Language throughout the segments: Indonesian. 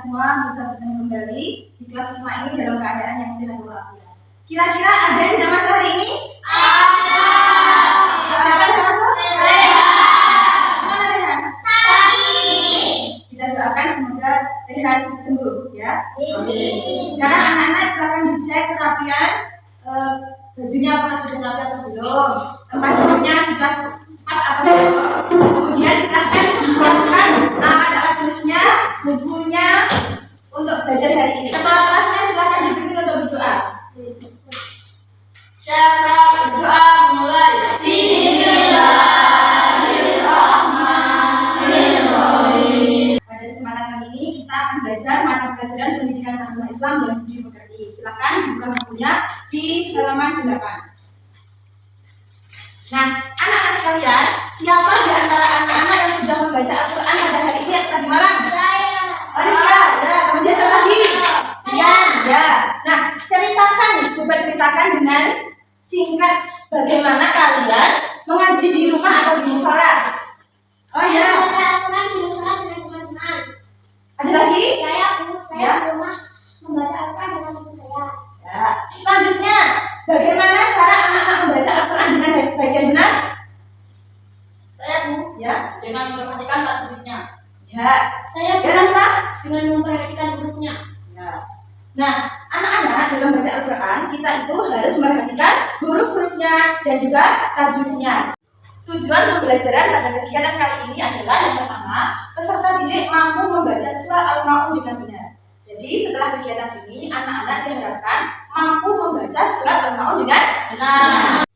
semua bisa bertemu kembali di kelas 5 ini dalam keadaan yang sehat walafiat. Kira-kira ada yang tidak masuk hari ini? Ada. Siapa yang masuk? Rehan. Mana Rehan? Sakit. Kita doakan semoga Rehan sembuh ya. Amin. Sekarang anak-anak silakan dicek kerapian bajunya apakah sudah rapi atau belum, tempat duduknya sudah pas atau belum. Kemudian silahkan disiapkan alat tulisnya, bukunya untuk belajar hari ini. Kepala kelasnya silahkan dipimpin untuk berdoa. Siapa berdoa mulai? Bismillahirrahmanirrahim. Pada kesempatan kali ini kita akan belajar mata pelajaran pendidikan agama Islam dan budi pekerti. Silakan buka bukunya di halaman 8. Nah, anak-anak sekalian, siapa di antara anak-anak yang sudah membaca Al-Quran pada hari ini atau tadi malam? Saya. Ariska, ya. Kemudian siapa lagi? Ya. Nah, coba ceritakan dengan singkat bagaimana kalian mengaji di rumah atau di musola. Oh ya. Al-Quran di musola dengan teman-teman. Ada lagi? Saya Ya. di rumah membaca Al-Quran dengan ibu saya. Ya. Selanjutnya, bagaimana cara anak-anak membaca Al-Quran dengan baik dan benar? Saya Bu, Ya. dengan memperhatikan tajwidnya. Ya. Saya Ya, Rasa? dengan memperhatikan hurufnya. Ya. Nah, anak-anak dalam baca Al-Quran kita itu harus memperhatikan huruf-hurufnya dan juga tajwidnya. Tujuan pembelajaran pada kegiatan kali ini adalah yang pertama, peserta didik mampu membaca surat Al-Ma'un dengan benar. Jadi setelah kegiatan ini, anak-anak diharapkan mampu membaca surat Al-Ma'un dengan Benar.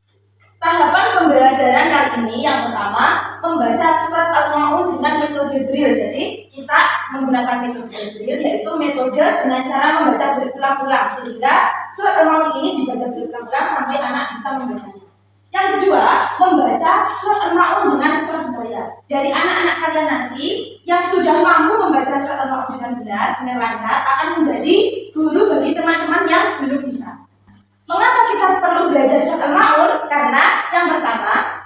tahapan pembelajaran kali ini yang pertama, membaca surat Al-Ma'un dengan metode Braille. Jadi kita menggunakan metode Braille, yaitu metode dengan cara membaca berulang-ulang sehingga surat Al-Ma'un ini dibaca berulang-ulang sampai anak bisa membacanya. Yang kedua, membaca surat Al-Ma'un dengan persebaya. Dari anak-anak kalian nanti yang sudah mampu membaca surat Al-Ma'un dengan benar, dengan lancar, akan menjadi guru bagi teman-teman yang belum bisa. Mengapa kita perlu belajar surat Al-Ma'un? Karena yang pertama,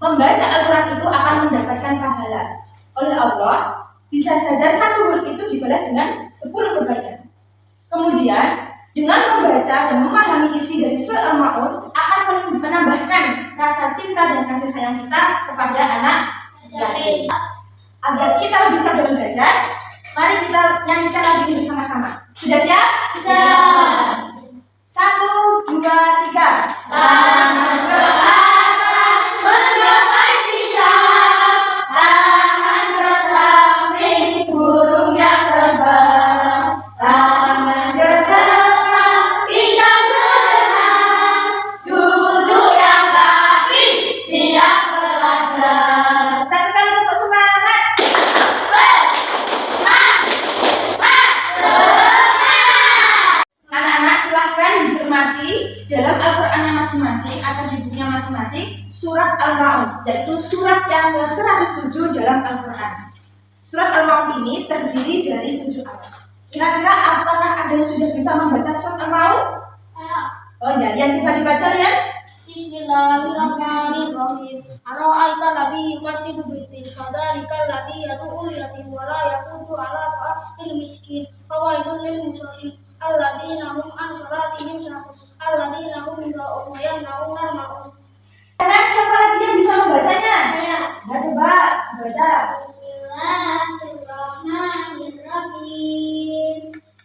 membaca Al-Quran itu akan mendapatkan pahala oleh Allah. Bisa saja satu huruf itu dibalas dengan 10 kebaikan. Kemudian, dengan membaca dan memahami isi dari surat Al-Ma'un akan menambahkan rasa cinta dan kasih sayang kita kepada anak yatim. Agar kita bisa belajar, mari kita nyanyikan lagu ini bersama-sama. Sudah siap? Siap. 1, 2, 3. Tangan ke atas, menggapai kitab. Tangan ke samping, burung yang terbang. Tangan ke depan, ikan berenang. Duduk yang rapi, siap belajar. Satu kali untuk semangat. Anak-anak silahkan dicermati dalam Al-Qurannya masing-masing atau di bukunya masing-masing surat Al-Ma'un, yaitu surat yang ke-107 dalam Al-Quran. Surat Al-Ma'un ini terdiri dari 7 ayat. Kira-kira apakah ada yang sudah bisa membaca surat Al-Ma'un? Oh ya, yang coba dibaca ya. Bismillahirrahmanirrahim. Ara'aita alladhi yukadzibu bid-din, fadzalikal ladzi yad'ul yatim wa la yaqutu 'ala ta'amil miskin. Fawailul lil musallin alladzina hum an salatihim sahun, alladzina hum yura'un wa yamna'una al-ma'un. Sekarang siapa lagi yang bisa membacanya? Saya. Nah, coba baca. Bismillahirrahmanirrahim.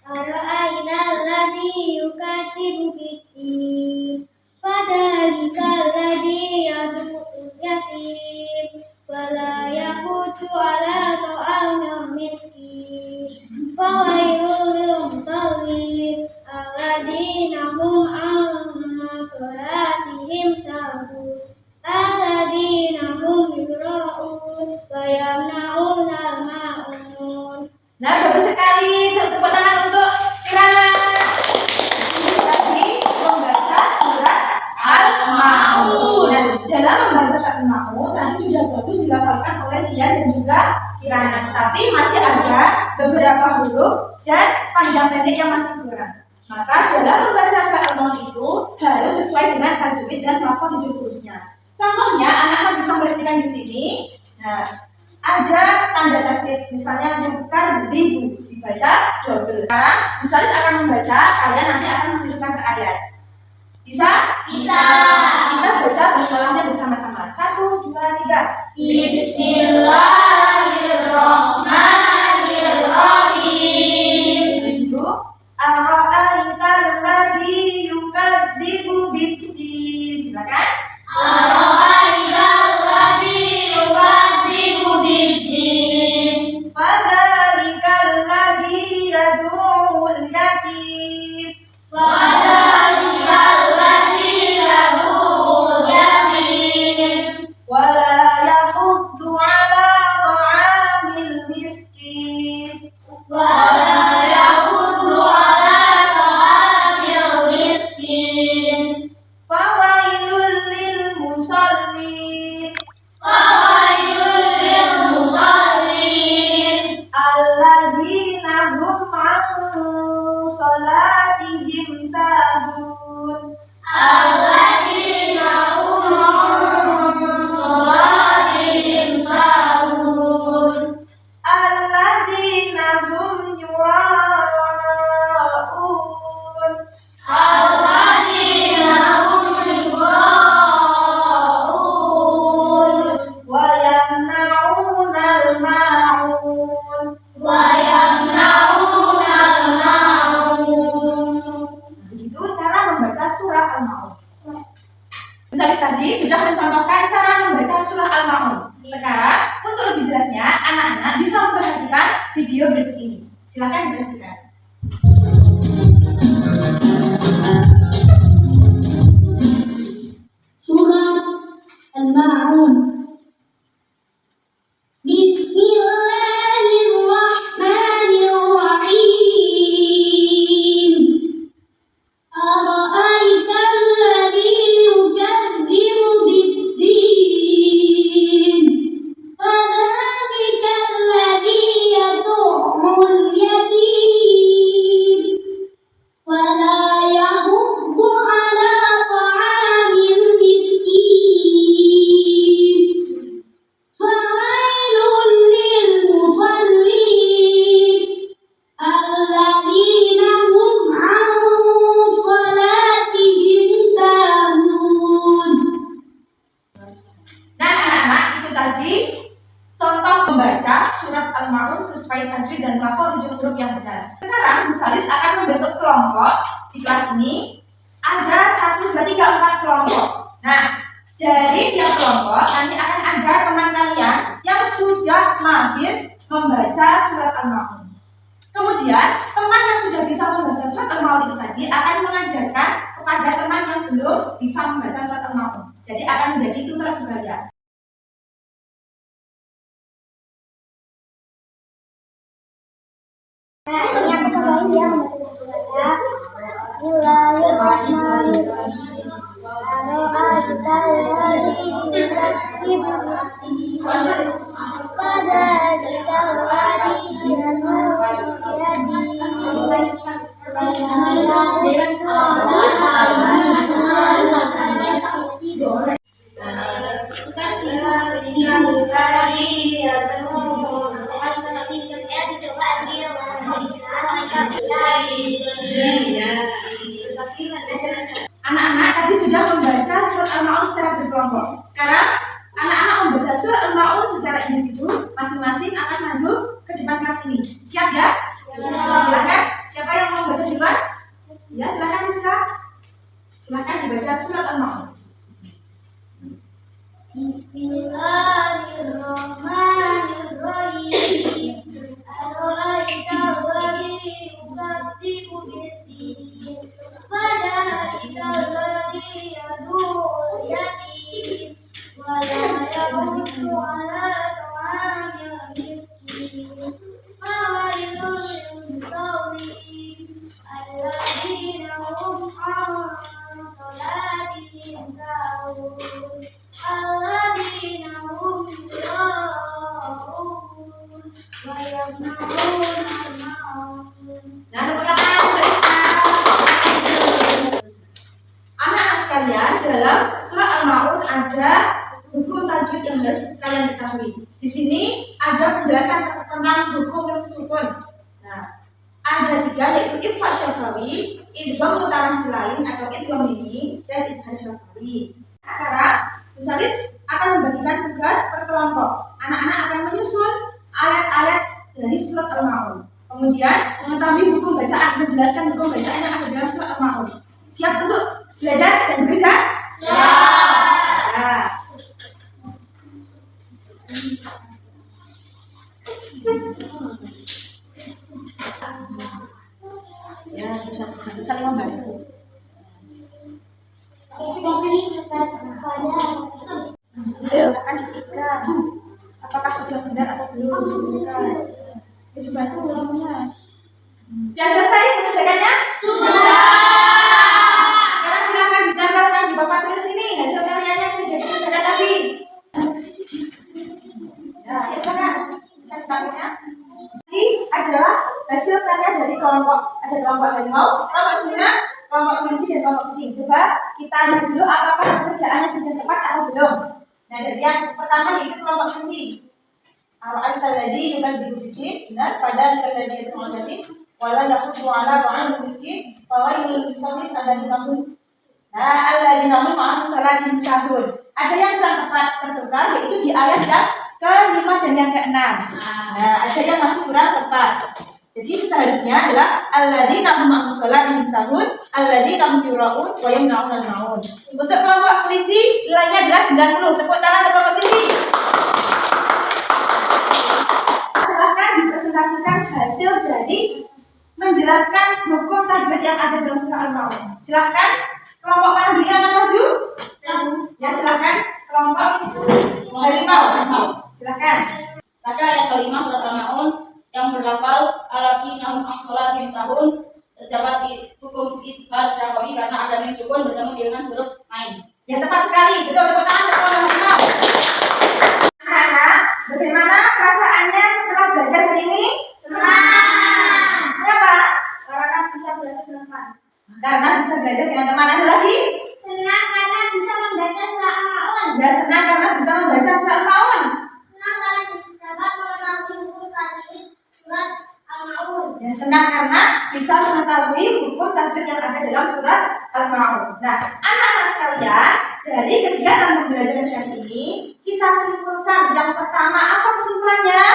Ara'aita alladhi yukadzibu bid-din, fadzalikal ladzi yad'ul yatim wa la yaqutu 'ala ta'amil miskin. Fawailul lil musallin alladzina hum an salatihim sahun, alladzina hum yura'un wa yamna'una al-ma'un. Nah, bagus sekali. Tepuk tangan untuk Kirana. Ini tadi membaca surat Al-Ma'un. Dan dalam membaca surat Al-Ma'un tadi sudah bagus dihafalkan oleh Lian dan juga Kirana. Tapi masih ada beberapa huruf dan panjang pendek yang masih kurang. Maka dalam membaca surat Al-Ma'un itu harus sesuai dengan tajwid dan lafaz 7 hurufnya. Contohnya, anak-anak bisa perhatikan di sini. Nah, ada tanda tasdif, misalnya yukadzibu, membaca double. Sekarang Bu Salis akan membaca, kalian nanti akan menunjukkan per ayat. Bisa? Bisa. Kita baca basmalahnya bersama-sama. 1, 2, 3. Bismillahirrahmanirrahim. Dulu. Ara'aital ladzi yukadzibu biddin. Silakan. Ara'aital ladzi yukadzibu biddin. Fadzalikal ladzi yad'ul yatim. Fadzalikal ladzi yad'ul yatim. Wala yahuddu ala ta'amil miskin. Wala yahuddu ala ta'amil miskin. Fawailul lil musallin. Fawailul lil musallin. Alladzina hum an salatihim sahun. Alladzina hum an salatihim sahun. Alladzina hum yura'un. Alladzina hum yura'un. Wa yamna'unal ma'un. Wa yamna'unal ma'un. Begitu cara membaca surah Al-Ma'un. Salis tadi sudah mencontohkan cara membaca surah Al-Ma'un. Sekarang, untuk lebih jelasnya, anak-anak bisa memperhatikan video berikut ini. Silakan diperhatikan. Surah Al-Ma'un. Bismillahirrahmanirrahim. Ara'aital ladzi yukadzibu biddin. Fadzalikal ladzi yad'ul yatim. Wala yahuddu ala ta'amil miskin. Fawailun lil musallin. Alladzina hum an salatihim sahun. Nah, anak-anak, itu tadi contoh membaca surat Al-Ma'un sesuai tajwid dan lafaz rujuk huruf yang benar. Sekarang Bu Salis akan membentuk kelompok di kelas ini. Ada 1, 2, 3, 4 kelompok. Nah, dari tiap kelompok nanti akan ada teman kalian yang sudah mahir membaca surat Al-Ma'un. Kemudian, teman yang sudah bisa membaca surat Al-Ma'un itu tadi akan mengajarkan kepada teman yang belum bisa membaca surat Al-Ma'un. Jadi akan menjadi tutor sebaya. Ini aku cobain ya membaca Bismillahirrahmanirrahim. Ara'aital ladzi yukadzibu biddin. Fadzalikal ladzi yad'ul yatim. Anak-anak tadi sudah membaca surat Al-Ma'un secara berkelompok. Sekarang anak-anak membaca surat Al-Ma'un secara individu, masing-masing akan maju ke depan kelas ini. Siap ya? Silakan. Siapa yang mau baca duluan? Ya, silakan Rizka. Silakan dibaca surat Al-Ma'un. Bismillahirrahmanirrahim. Ara'aital ladzi yukadzibu biddin. Fadzalikal ladzi yad'ul yatim. Wala yahuddu ala ta'amil miskin. Fawailun lil musallin. Alladzina hum an salatihim sahun. Alladzina hum yura'un. Wa yamna'unal ma'un. Nah, tepuk tangan untuk Rizka. Anak-anak sekalian, dalam surat Al-Ma'un ada hukum tajwid yang harus kalian ketahui. Di sini ada penjelasan tentang hukum sukun. Nah, Ada 3, yaitu ikhfa syafawi, idgham mutawassilain atau idgham mimi, dan idgham syafawi. Sekarang Gusalis akan membagikan tugas per kelompok. Anak-anak akan menyusun ayat-ayat dari surat Al-Ma'un. Kemudian mengetahui hukum bacaan, menjelaskan hukum bacaan yang ada dalam surat Al-Ma'un. Siap untuk belajar dan bekerja? Ya. Ya, saling membantu. Silakan diberikan. Apakah sudah benar atau belum? Ya, dibantu belumnya. Sudah selesai mengerjakannya? Sudah. Sekarang silakan ditempelkan di papan tulis ini hasil karyanya yang sudah dikerjakan tadi. Ya, silakan. Bisa ditampilkan. Ini adalah hasil karya dari kelompok. Ada kelompok harimau, kelompok singa, kelompok kelinci, dan kelompok kucing. Coba kita lihat dulu apakah pekerjaannya sudah tepat atau belum. Nah, dari yang pertama yaitu kelompok kelinci. Awal tadi juga dibukti benar pada terjadi itu menjadi wala yaqutu ala ta'am miskin wa wailul lisawin alladzi lahum alladzi lahum ma'an salatin sahur. Ada yang kurang tepat tertukar yaitu di ayat yang ke-5 dan yang ke-6. Nah, ada yang masih kurang tepat. Jadi seharusnya adalah alladzina hum an sholatihim sahun, alladzina hum yura'un wa yamna'un al-ma'un. Untuk kelompok kelinci nilainya adalah 90. Tepuk tangan untuk kelompok kelinci. Silahkan dipresentasikan hasil dari menjelaskan hukum tajwid yang ada dalam surah Al-Ma'un. Silahkan kelompok mana dulu yang akan maju? Ya, silahkan kelompok harimau. Silahkan. Pada ayat kelima surat Al-Ma'un yang berlafal alladzina hum an sholatihim sahun terdapat hukum idgham syafawi karena ada mim sukun bertemu dengan huruf ain. Ya, tepat sekali. Betul, tepuk tangan untuk kelompok harimau. Anak-anak, bagaimana perasaannya setelah belajar hari ini? Senang. Kenapa? Karena bisa belajar dengan teman. Karena bisa belajar dengan teman. Ada lagi? Senang karena bisa membaca surah Al-Ma'un. Ya, senang karena bisa membaca surah Al-Ma'un. Senang karena dapat mengetahui hukum tajwid surat Al-Ma'un. Ya, senang karena bisa mengetahui hukum tajwid yang ada dalam surat Al-Ma'un. Nah, anak-anak sekalian, dari kegiatan pembelajaran hari ini kita simpulkan yang pertama, apa kesimpulannya?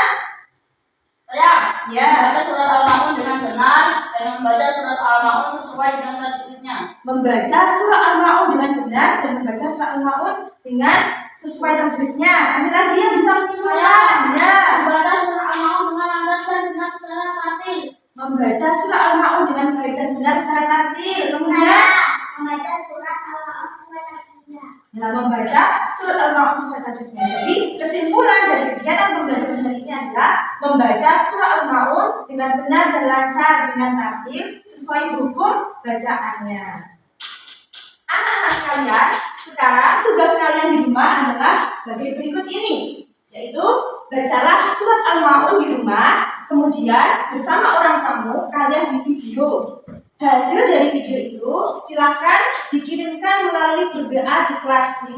Saya Ya, membaca surat Al-Ma'un dengan benar dan membaca surat Al-Ma'un sesuai dengan tajwidnya. membaca surah Al-Ma'un dengan benar dan membaca surah Al-Ma'un dengan sesuai tajwidnya. Ada lagi yang bisa menyimpulkan? Ya, Membaca surah Al-Ma'un dengan landas dan benar secara tartil. membaca surah Al-Ma'un dengan baik dan benar secara tartil. Kemudian, Membaca surat Al-Ma'un sesuai tajwidnya. nah, membaca surat Al-Ma'un sesuai tajwidnya. Jadi, kesimpulan dari kegiatan pembelajaran hari ini adalah membaca surah Al-Ma'un dengan benar dan lancar dengan tartil sesuai hukum bacaannya. Anak-anak sekalian, sekarang tugas kalian di rumah adalah sebagai berikut ini, yaitu bacalah surat Al-Ma'un di rumah, kemudian bersama orang kamu kalian di video. Hasil dari video itu silakan dikirimkan melalui grup WA di kelas 5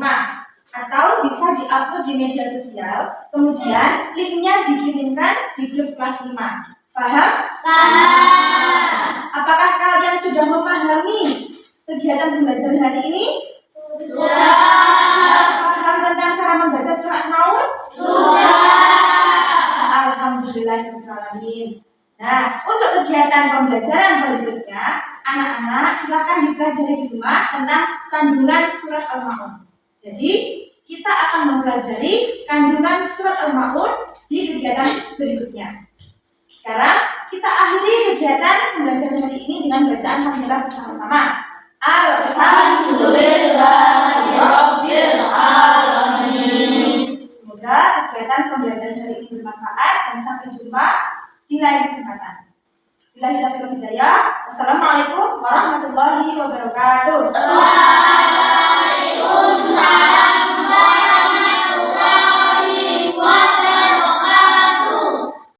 atau bisa diupload di media sosial, kemudian linknya dikirimkan di grup kelas 5. Paham? Apakah kalian sudah memahami kegiatan pembelajaran hari ini? Sudah paham tentang cara membaca surah Al-Ma'un? Alhamdulillahirrahmanirrahim. Nah, untuk kegiatan pembelajaran berikutnya, anak-anak silakan dipelajari di rumah tentang kandungan surat Al-Ma'un. Jadi, kita akan mempelajari kandungan surat Al-Ma'un di kegiatan berikutnya. Sekarang, kita akhiri kegiatan pembelajaran hari ini dengan bacaan hamdalah bersama-sama. Alhamdulillahirabbil alamin. Semoga kegiatan pembelajaran hari ini bermanfaat dan sampai jumpa di lain kesempatan. Billahi taufiq wal hidayah. Wassalamualaikum warahmatullahi wabarakatuh. Waalaikumsalam.